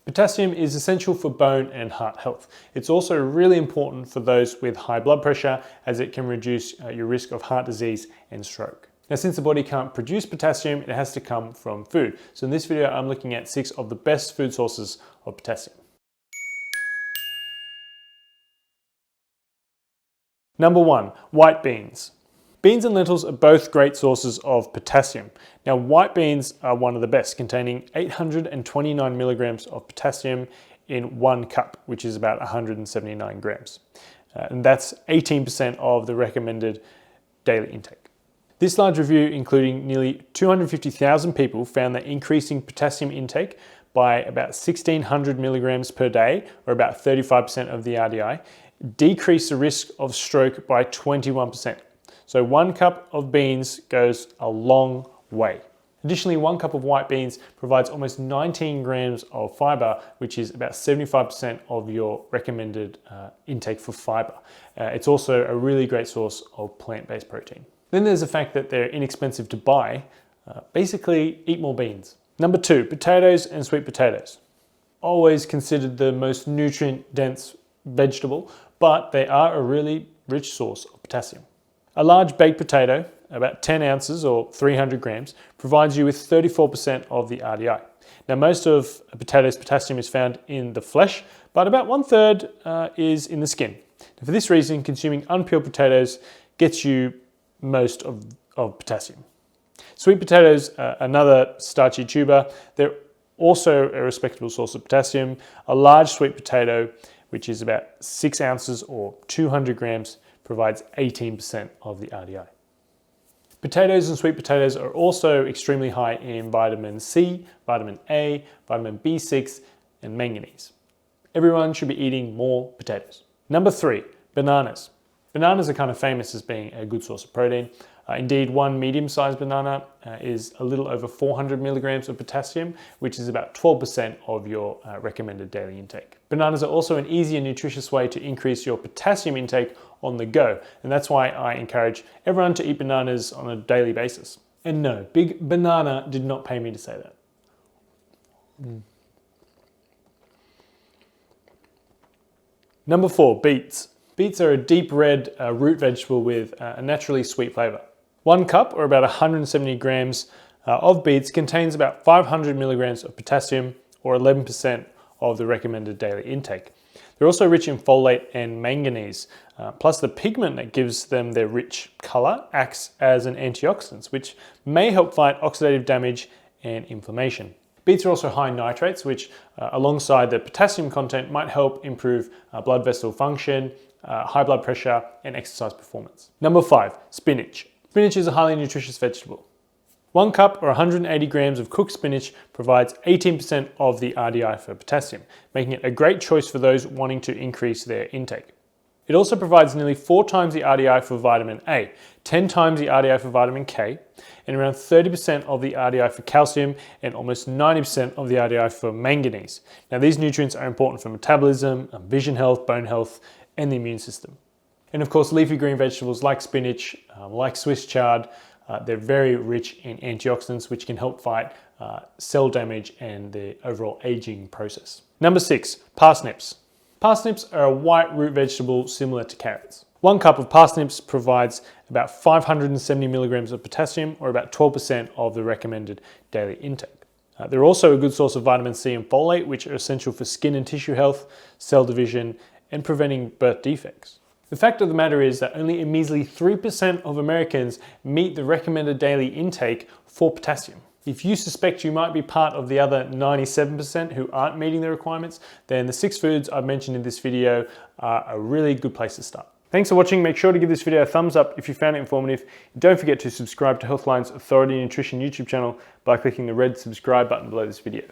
Potassium is essential for bone and heart health. It's also really important for those with high blood pressure, as it can reduce your risk of heart disease and stroke. Now, since the body can't produce potassium, it has to come from food. So in this video, I'm looking at 6 of the best food sources of potassium. Number 1, white beans. Beans and lentils are both great sources of potassium. Now, white beans are one of the best, containing 829 milligrams of potassium in 1 cup, which is about 179 grams. And that's 18% of the recommended daily intake. This large review, including nearly 250,000 people, found that increasing potassium intake by about 1,600 milligrams per day, or about 35% of the RDI, decreased the risk of stroke by 21%. So 1 cup of beans goes a long way. Additionally, 1 cup of white beans provides almost 19 grams of fiber, which is about 75% of your recommended intake for fiber. It's also a really great source of plant-based protein. Then there's the fact that they're inexpensive to buy. Basically, eat more beans. Number 2, potatoes and sweet potatoes. Always considered the most nutrient-dense vegetable, but they are a really rich source of potassium. A large baked potato, about 10 ounces or 300 grams, provides you with 34% of the RDI. Now, most of a potato's potassium is found in the flesh, but about 1/3 is in the skin. Now, for this reason, consuming unpeeled potatoes gets you most of potassium. Sweet potatoes, another starchy tuber, they're also a respectable source of potassium. A large sweet potato, which is about 6 ounces or 200 grams, provides 18% of the RDI. Potatoes and sweet potatoes are also extremely high in vitamin C, vitamin A, vitamin B6, and manganese. Everyone should be eating more potatoes. Number 3, bananas. Bananas are kind of famous as being a good source of protein. Indeed, 1 medium-sized banana is a little over 400 milligrams of potassium, which is about 12% of your recommended daily intake. Bananas are also an easy and nutritious way to increase your potassium intake on the go, and that's why I encourage everyone to eat bananas on a daily basis. And no, Big Banana did not pay me to say that. Number 4, beets. Beets are a deep red root vegetable with a naturally sweet flavor. 1 cup, or about 170 grams of beets, contains about 500 milligrams of potassium, or 11% of the recommended daily intake. They're also rich in folate and manganese, plus the pigment that gives them their rich color acts as an antioxidant, which may help fight oxidative damage and inflammation. Beets are also high in nitrates, which alongside the potassium content might help improve blood vessel function, high blood pressure, and exercise performance. Number 5, spinach. Spinach is a highly nutritious vegetable. 1 cup or 180 grams of cooked spinach provides 18% of the RDI for potassium, making it a great choice for those wanting to increase their intake. It also provides nearly 4 times the RDI for vitamin A, 10 times the RDI for vitamin K, and around 30% of the RDI for calcium, and almost 90% of the RDI for manganese. Now, these nutrients are important for metabolism, vision health, bone health, and the immune system. And of course, leafy green vegetables like spinach, like Swiss chard, they're very rich in antioxidants, which can help fight cell damage and the overall aging process. Number 6, parsnips. Parsnips are a white root vegetable similar to carrots. 1 cup of parsnips provides about 570 milligrams of potassium, or about 12% of the recommended daily intake. They're also a good source of vitamin C and folate, which are essential for skin and tissue health, cell division, and preventing birth defects. The fact of the matter is that only a measly 3% of Americans meet the recommended daily intake for potassium. If you suspect you might be part of the other 97% who aren't meeting the requirements, then the 6 foods I've mentioned in this video are a really good place to start. Thanks for watching. Make sure to give this video a thumbs up if you found it informative. Don't forget to subscribe to Healthline's Authority Nutrition YouTube channel by clicking the red subscribe button below this video.